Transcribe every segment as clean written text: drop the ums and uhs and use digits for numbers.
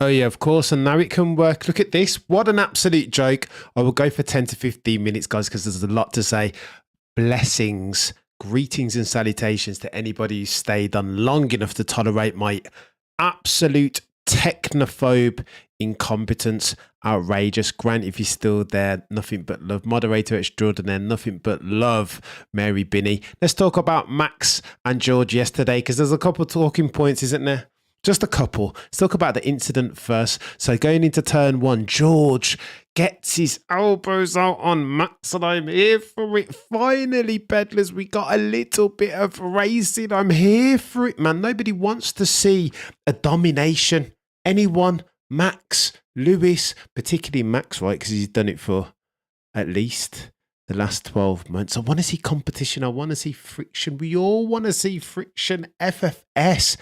Oh, yeah, of course. And now it can work. Look at this. What an absolute joke. I will go for 10 to 15 minutes, guys, because there's a lot to say. Blessings, greetings, and salutations to anybody who stayed on long enough to tolerate my absolute technophobe incompetence. Outrageous. Grant, if you're still there, nothing but love. Moderator extraordinaire, nothing but love. Mary Binney. Let's talk about Max and George yesterday, because there's a couple of talking points, isn't there? Just a couple. Let's talk about the incident first. So going into turn one, George gets his elbows out on Max, and I'm here for it. Finally, peddlers, we got a little bit of racing. I'm here for it, man. Nobody wants to see a domination. Anyone? Max, Lewis, particularly Max, right? Because he's done it for at least the last 12 months. I want to see competition. I want to see friction. We all want to see friction. FFS.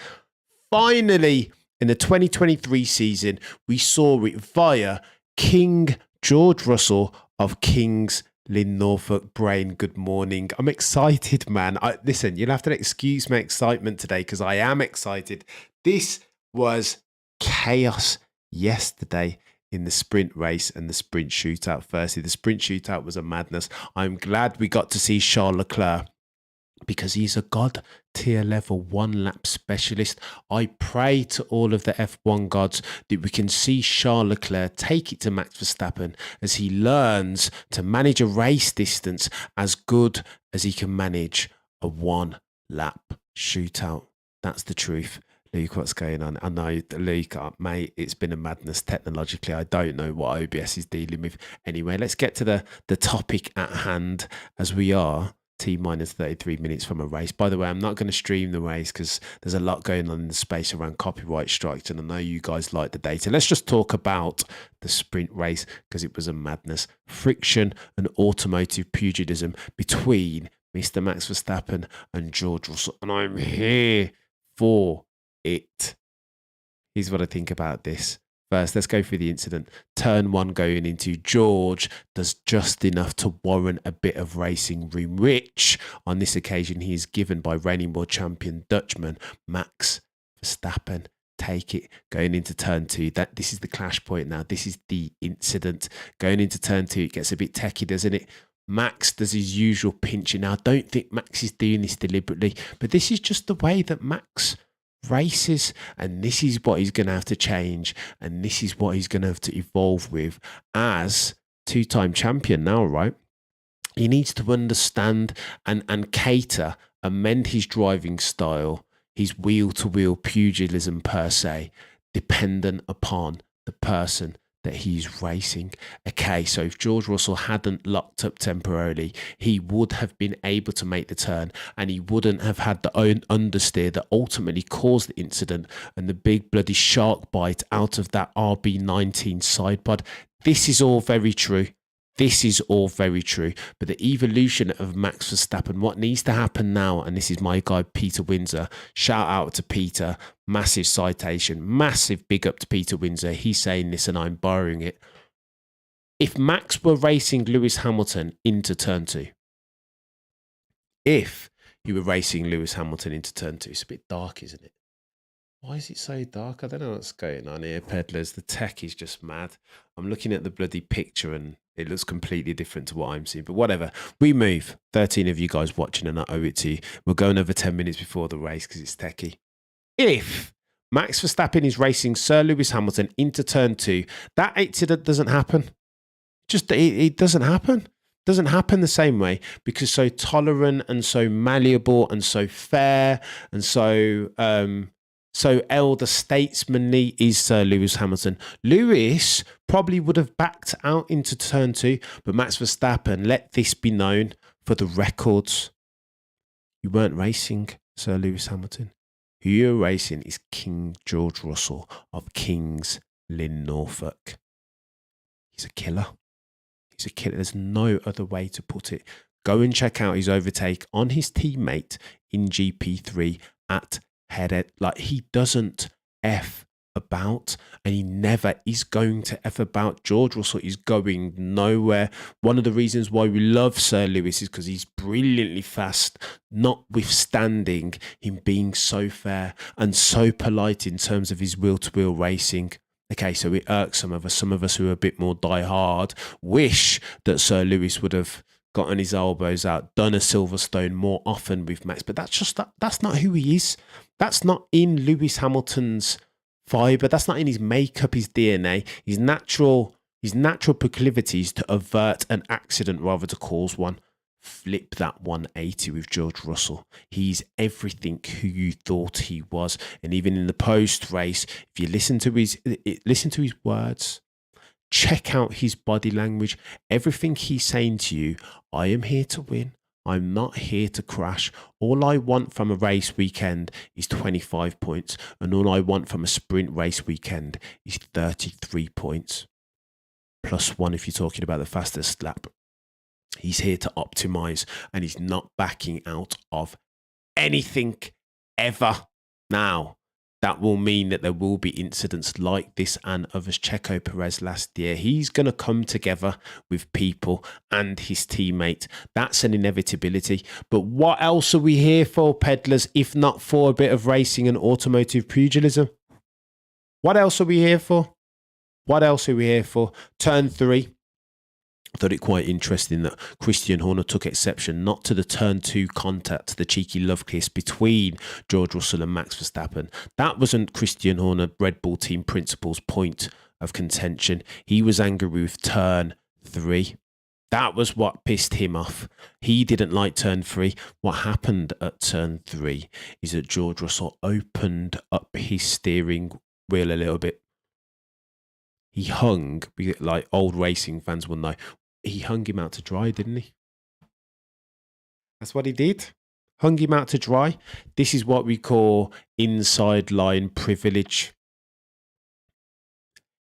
Finally, in the 2023 season, we saw it via King George Russell of King's Lynn Norfolk Brain. Good morning. I'm excited, man. Listen, you'll have to excuse my excitement today because I am excited. This was chaos yesterday in the sprint race and the sprint shootout. Firstly, the sprint shootout was a madness. I'm glad we got to see Charles Leclerc, because he's a God tier level 1 lap specialist. I pray to all of the F1 gods that we can see Charles Leclerc take it to Max Verstappen as he learns to manage a race distance as good as he can manage a 1 lap shootout. That's the truth. Luke, what's going on? I know, Luke, mate, it's been a madness technologically. I don't know what OBS is dealing with. Anyway, let's get to the topic at hand, as we are T-minus 33 minutes from a race. By the way, I'm not going to stream the race because there's a lot going on in the space around copyright strikes, and I know you guys like the data. Let's just talk about the sprint race because it was a madness. Friction and automotive pugilism between Mr. Max Verstappen and George Russell, and I'm here for it. Here's what I think about this. First, let's go through the incident. Turn one going into George does just enough to warrant a bit of racing room, which on this occasion he is given by reigning world champion Dutchman Max Verstappen. Take it going into turn two. This is the clash point now. This is the incident. Going into turn two, it gets a bit techie, doesn't it? Max does his usual pinching. Now, I don't think Max is doing this deliberately, but this is just the way that Max races, and this is what he's going to have to change, and this is what he's going to have to evolve with as two-time champion now, right? He needs to understand and cater, amend his driving style, his wheel-to-wheel pugilism per se, dependent upon the person that he's racing. Okay, so if George Russell hadn't locked up temporarily, he would have been able to make the turn, and he wouldn't have had the own understeer that ultimately caused the incident and the big bloody shark bite out of that RB19 side pod. This is all very true. This is all very true. But the evolution of Max Verstappen, what needs to happen now, and this is my guy, Peter Windsor. Shout out to Peter. Massive citation. Massive big up to Peter Windsor. He's saying this and I'm borrowing it. If Max were racing Lewis Hamilton into turn two, it's a bit dark, isn't it? Why is it so dark? I don't know what's going on here, peddlers. The tech is just mad. I'm looking at the bloody picture and it looks completely different to what I'm seeing. But whatever. We move. 13 of you guys watching, and I owe it to you. We're going over 10 minutes before the race because it's techie. If Max Verstappen is racing Sir Lewis Hamilton into turn two, that incident doesn't happen. It doesn't happen. Doesn't happen the same way, because so tolerant and so malleable and so fair and so elder statesmanly is Sir Lewis Hamilton. Lewis probably would have backed out into turn two, but Max Verstappen, let this be known for the records. You weren't racing Sir Lewis Hamilton. Who you're racing is King George Russell of King's Lynn Norfolk. He's a killer. He's a killer. There's no other way to put it. Go and check out his overtake on his teammate in GP3 at Headed. Like, he doesn't F about, and he never is going to F about. George Russell is going nowhere. One of the reasons why we love Sir Lewis is because he's brilliantly fast, notwithstanding him being so fair and so polite in terms of his wheel-to-wheel racing. Okay, so it irks some of us. Some of us who are a bit more die-hard wish that Sir Lewis would have gotten his elbows out, done a Silverstone more often with Max. But that's not who he is. That's not in Lewis Hamilton's fibre. That's not in his makeup, his DNA, his natural proclivities to avert an accident rather to cause one. Flip that 180 with George Russell. He's everything who you thought he was. And even in the post-race, if you listen to his words, check out his body language, everything he's saying to you, I am here to win. I'm not here to crash. All I want from a race weekend is 25 points. And all I want from a sprint race weekend is 33 points. +1 if you're talking about the fastest lap. He's here to optimize, and he's not backing out of anything ever. Now, that will mean that there will be incidents like this and others. Checo Perez last year, he's going to come together with people and his teammate. That's an inevitability. But what else are we here for, peddlers, if not for a bit of racing and automotive pugilism? What else are we here for? Turn 3. I thought it quite interesting that Christian Horner took exception not to the turn 2 contact, the cheeky love kiss between George Russell and Max Verstappen. That wasn't Christian Horner, Red Bull team principal's point of contention. He was angry with turn 3. That was what pissed him off. He didn't like turn 3. What happened at turn 3 is that George Russell opened up his steering wheel a little bit. He hung, like old racing fans will know, he hung him out to dry, didn't he? That's what he did. Hung him out to dry. This is what we call inside line privilege.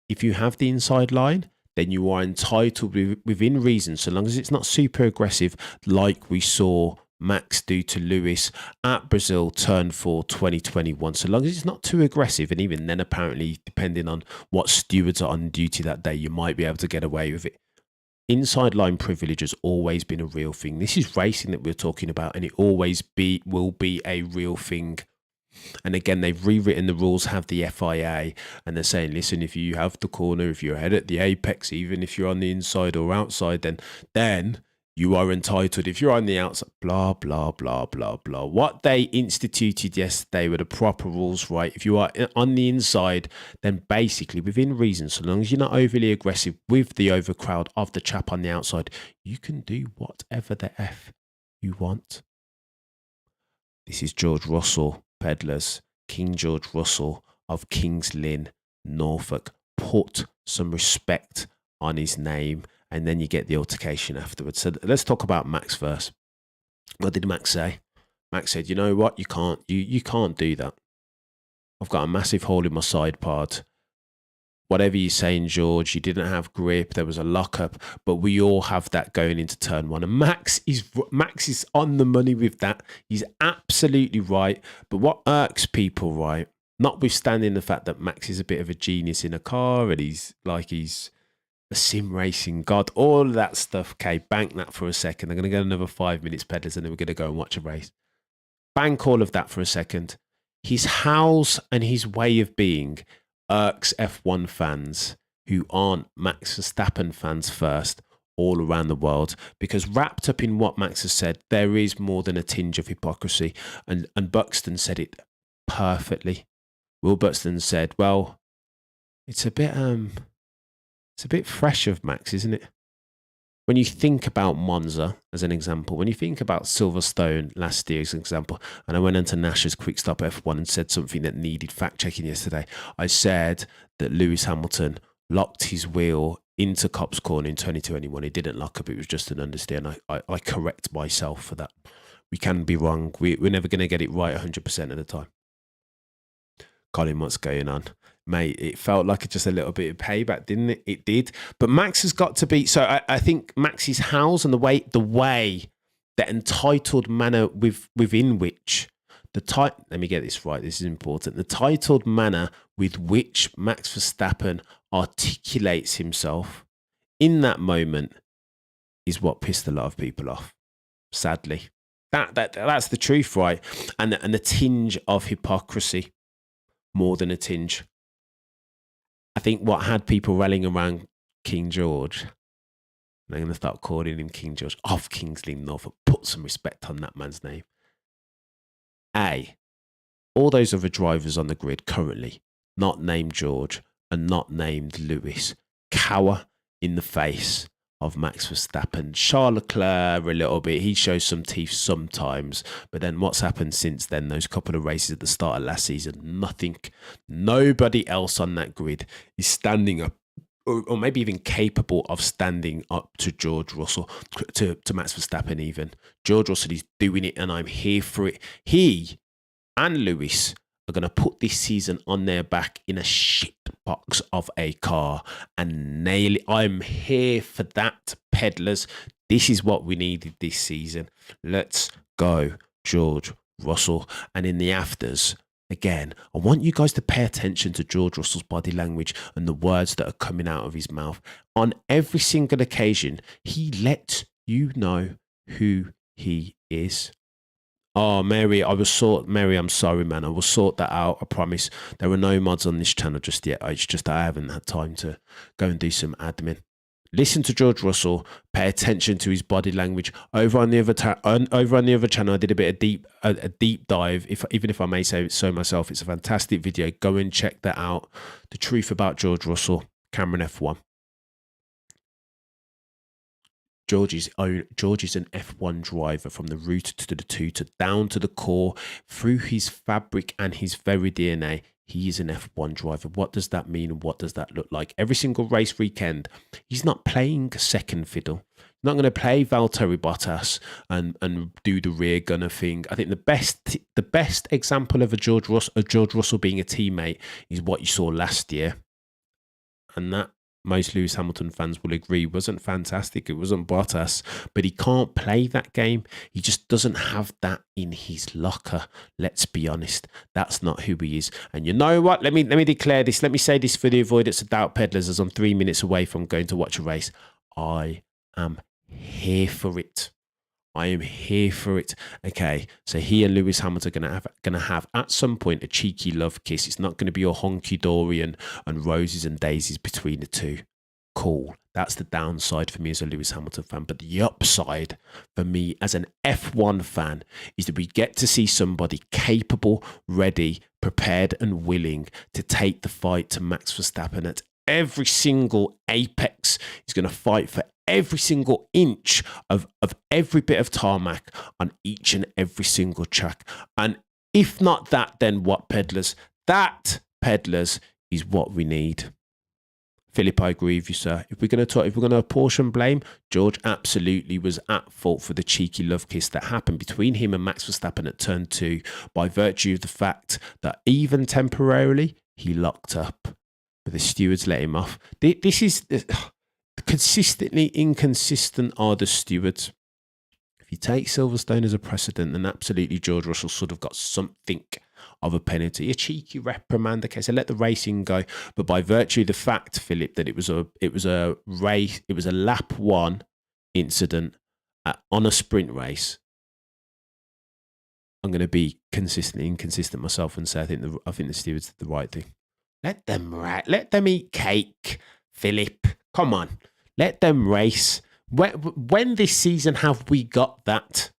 If you have the inside line, then you are entitled within reason, so long as it's not super aggressive, like we saw Max do to Lewis at Brazil turn 4 2021. So long as it's not too aggressive, and even then apparently depending on what stewards are on duty that day, you might be able to get away with it. Inside line privilege has always been a real thing. This is racing that we're talking about, and it always will be a real thing. And again, they've rewritten the rules, have the FIA, and they're saying, listen, if you have the corner, if you're ahead at the apex, even if you're on the inside or outside, then you are entitled. If you're on the outside, blah, blah, blah, blah, blah. What they instituted yesterday were the proper rules, right? If you are on the inside, then basically within reason, so long as you're not overly aggressive with the overcrowd of the chap on the outside, you can do whatever the F you want. This is George Russell, peddlers, King George Russell of Kings Lynn, Norfolk. Put some respect on his name. And then you get the altercation afterwards. So let's talk about Max first. What did Max say? Max said, you know what? You can't do that. I've got a massive hole in my side pod. Whatever you're saying, George, you didn't have grip. There was a lockup, but we all have that going into turn 1. And Max is on the money with that. He's absolutely right. But what irks people, right? Notwithstanding the fact that Max is a bit of a genius in a car and he's a sim racing god, all of that stuff. Okay, bank that for a second. I'm going to go another 5 minutes, peddlers, and then we're going to go and watch a race. Bank all of that for a second. His howls and his way of being irks F1 fans who aren't Max Verstappen fans first all around the world, because wrapped up in what Max has said, there is more than a tinge of hypocrisy. And Buxton said it perfectly. Will Buxton said, well, it's a bit fresh of Max, isn't it? When you think about Monza as an example, when you think about Silverstone last year as an example, and I went into Nash's Quick Stop F1 and said something that needed fact-checking yesterday. I said that Lewis Hamilton locked his wheel into Copse Corner in 2021. He didn't lock up, it was just an understand. I correct myself for that. We can be wrong. We're never going to get it right 100% of the time. Colin, what's going on? Mate, it felt like just a little bit of payback, didn't it? It did. But Max has got to be... So I think Max's howls and the way, the entitled manner within which... Let me get this right, this is important. The titled manner with which Max Verstappen articulates himself in that moment is what pissed a lot of people off, sadly. That's the truth, right? And the tinge of hypocrisy, more than a tinge. I think what had people rallying around King George, and I'm going to start calling him King George of Kingsley Norfolk, put some respect on that man's name. All those other drivers on the grid currently, not named George and not named Lewis, cower in the face of Max Verstappen. Charles Leclerc a little bit, he shows some teeth sometimes, but then what's happened since then, those couple of races at the start of last season, nothing. Nobody else on that grid is standing up, or maybe even capable of standing up to George Russell, to Max Verstappen even. George Russell is doing it and I'm here for it. He and Lewis are going to put this season on their back in a shit box of a car and nail it. I'm here for that, peddlers. This is what we needed this season. Let's go, George Russell. And in the afters, again, I want you guys to pay attention to George Russell's body language and the words that are coming out of his mouth. On every single occasion, he lets you know who he is. Oh, Mary, Mary, I'm sorry, man. I will sort that out. I promise. There are no mods on this channel just yet. It's just I haven't had time to go and do some admin. Listen to George Russell. Pay attention to his body language. Over on the other channel, I did a deep dive. Even if I may say so myself, it's a fantastic video. Go and check that out. The truth about George Russell, Cameron F1. George is an F1 driver from the root to the tutor, down to the core, through his fabric and his very DNA. He is an F1 driver. What does that mean and what does that look like? Every single race weekend, he's not playing second fiddle. He's not going to play Valtteri Bottas and do the rear gunner thing. I think the best example of George Russell being a teammate is what you saw last year. And that, most Lewis Hamilton fans will agree, wasn't fantastic. It wasn't Bottas, but he can't play that game. He just doesn't have that in his locker. Let's be honest. That's not who he is. And you know what? Let me declare this. Let me say this for the avoidance of doubt peddlers, as I'm 3 minutes away from going to watch a race. I am here for it. I am here for it. Okay, so he and Lewis Hamilton are gonna have at some point a cheeky love kiss. It's not going to be a honky dory and roses and daisies between the two. Cool. That's the downside for me as a Lewis Hamilton fan. But the upside for me as an F1 fan is that we get to see somebody capable, ready, prepared, and willing to take the fight to Max Verstappen at every single apex. He's going to fight for every single inch of every bit of tarmac on each and every single track. And if not that, then what, peddlers? That, peddlers, is what we need. Philip, I agree with you, sir. If we're going to apportion blame, George absolutely was at fault for the cheeky love kiss that happened between him and Max Verstappen at turn 2 by virtue of the fact that even temporarily he locked up, but the stewards let him off. This is consistently inconsistent are the stewards. If you take Silverstone as a precedent, then absolutely George Russell should have got something of a penalty, a cheeky reprimand. Okay, so let the racing go. But by virtue of the fact, Philip, that it was a race, it was a lap 1 incident on a sprint race, I'm going to be consistently inconsistent myself and say I think the stewards did the right thing. Let them eat cake, Philip. Come on, let them race. When this season have we got that?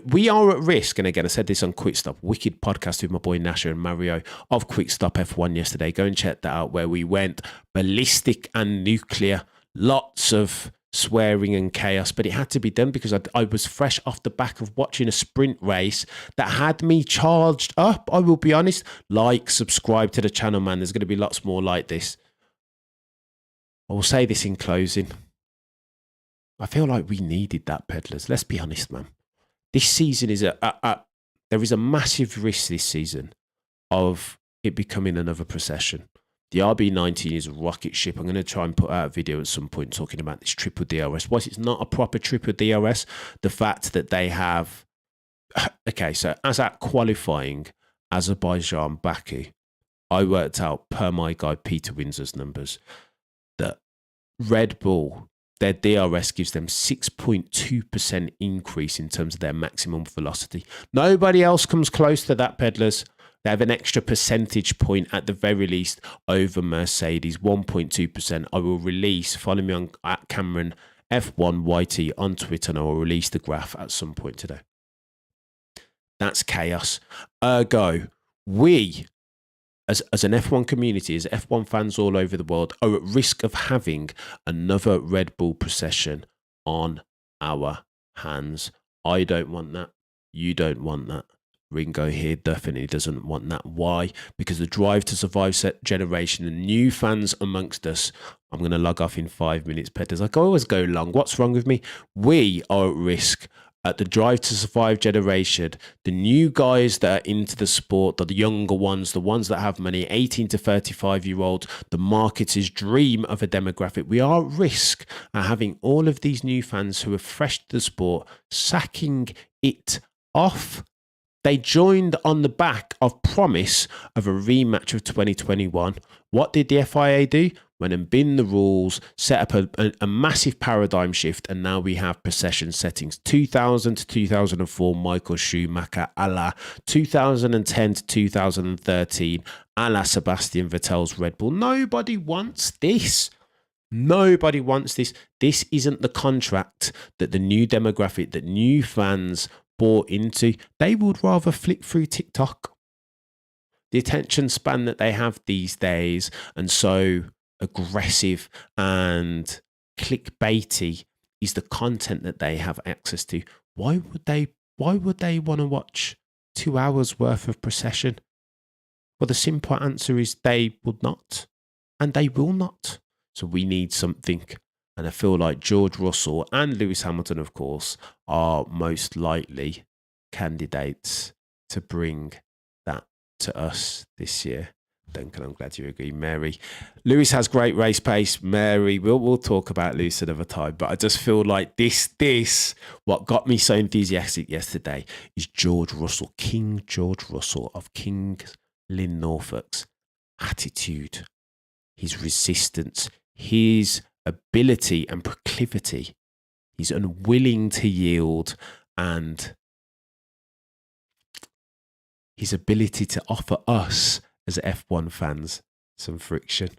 We are at risk, and again, I said this on Quick Stop, wicked podcast with my boy Nasher and Mario of Quick Stop F1 yesterday. Go and check that out, where we went ballistic and nuclear. Lots of swearing and chaos, but it had to be done because I was fresh off the back of watching a sprint race that had me charged up. I will be honest. Like, subscribe to the channel, man. There's going to be lots more like this. I will say this in closing. I feel like we needed that, peddlers. Let's be honest, man. This season is there is a massive risk this season of it becoming another procession. The RB19 is a rocket ship. I'm going to try and put out a video at some point talking about this triple DRS. Whilst it's not a proper triple DRS, the fact that they have... Okay, so as at qualifying Azerbaijan Baku, I worked out per my guy Peter Windsor's numbers that Red Bull, their DRS gives them 6.2% increase in terms of their maximum velocity. Nobody else comes close to that, peddlers. They have an extra percentage point at the very least over Mercedes, 1.2%. I will release, follow me on at Cameron F1YT on Twitter, and I will release the graph at some point today. That's chaos. Ergo, we, as an F1 community, as F1 fans all over the world, are at risk of having another Red Bull procession on our hands. I don't want that. You don't want that. Ringo here definitely doesn't want that. Why? Because the Drive to Survive set generation, the new fans amongst us, I'm going to log off in 5 minutes, Petters. I always go long. What's wrong with me? We are at risk at the Drive to Survive generation. The new guys that are into the sport, the younger ones, the ones that have money, 18 to 35-year-olds, the marketer's dream of a demographic. We are at risk at having all of these new fans who are fresh to the sport sacking it off. They joined on the back of promise of a rematch of 2021. What did the FIA do? Went and bin the rules, set up a massive paradigm shift, and now we have procession settings. 2000 to 2004, Michael Schumacher, a la 2010 to 2013, a la Sebastian Vettel's Red Bull. Nobody wants this. Nobody wants this. This isn't the contract that the new demographic, that new fans bought into. They would rather flick through TikTok. The attention span that they have these days, and so aggressive and clickbaity is the content that they have access to. Why would they want to watch 2 hours worth of procession? Well, the simple answer is they would not, and they will not. So we need something. And I feel like George Russell and Lewis Hamilton, of course, are most likely candidates to bring that to us this year. Duncan, I'm glad you agree. Mary, Lewis has great race pace. Mary, we'll talk about Lewis another time. But I just feel like this, what got me so enthusiastic yesterday is George Russell, King George Russell of King's Lynn Norfolk's attitude, his resistance, his ability and proclivity. He's unwilling to yield, and his ability to offer us as F1 fans some friction.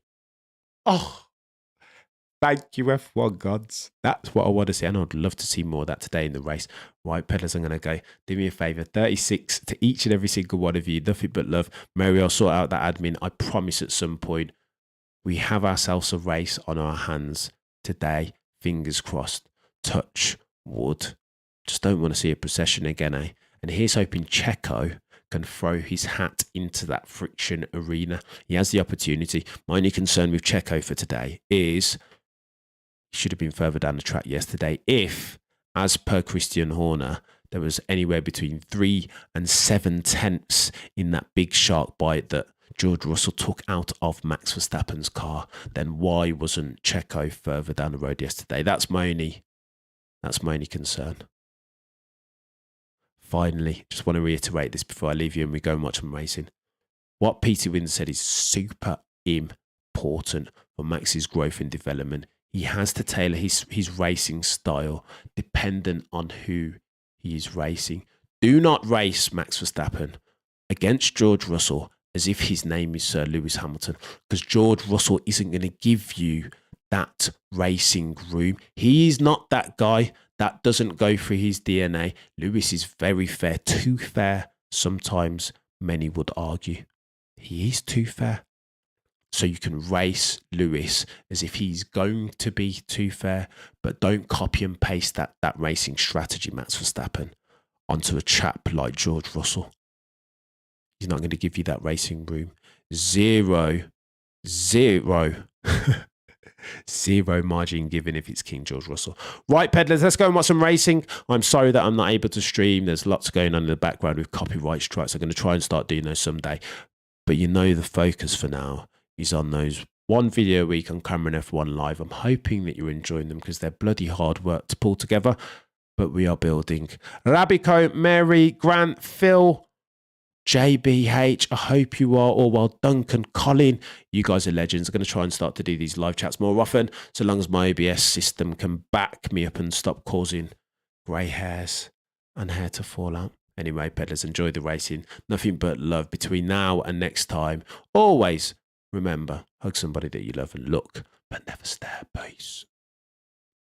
Oh, thank you, F1 gods. That's what I want to see, and I'd love to see more of that today in the race. Right, pedalers, I'm going to go. Do me a favour, 36 to each and every single one of you. Nothing but love. Mary, I'll sort out that admin. I promise at some point we have ourselves a race on our hands today. Fingers crossed. Touch wood. Just don't want to see a procession again, eh? And here's hoping Checo can throw his hat into that friction arena. He has the opportunity. My only concern with Checo for today is he should have been further down the track yesterday. If, as per Christian Horner, there was anywhere between 3 and 7 tenths in that big shark bite that George Russell took out of Max Verstappen's car, then why wasn't Checo further down the road yesterday? That's my only concern. Finally, just want to reiterate this before I leave you and we go and watch some racing. What Peter Wynn said is super important for Max's growth and development. He has to tailor his racing style dependent on who he is racing. Do not race Max Verstappen against George Russell as if his name is Sir Lewis Hamilton, because George Russell isn't going to give you that racing room. He is not that guy. That doesn't go through his DNA. Lewis is very fair, too fair. Sometimes many would argue he is too fair. So you can race Lewis as if he's going to be too fair, but don't copy and paste that racing strategy, Max Verstappen, onto a chap like George Russell. He's not going to give you that racing room. Zero margin given if it's King George Russell. Right, pedalers, let's go and watch some racing. I'm sorry that I'm not able to stream. There's lots going on in the background with copyright strikes. I'm going to try and start doing those someday. But you know the focus for now is on those one video a week on Cameron F1 Live. I'm hoping that you're enjoying them because they're bloody hard work to pull together. But we are building. Rabico, Mary, Grant, Phil, JBH, I hope you are all well. Duncan, Colin, you guys are legends. I'm going to try and start to do these live chats more often, so long as my OBS system can back me up and stop causing grey hairs and hair to fall out. Anyway, pedalers, enjoy the racing. Nothing but love between now and next time. Always remember, hug somebody that you love and look, but never stare. Peace.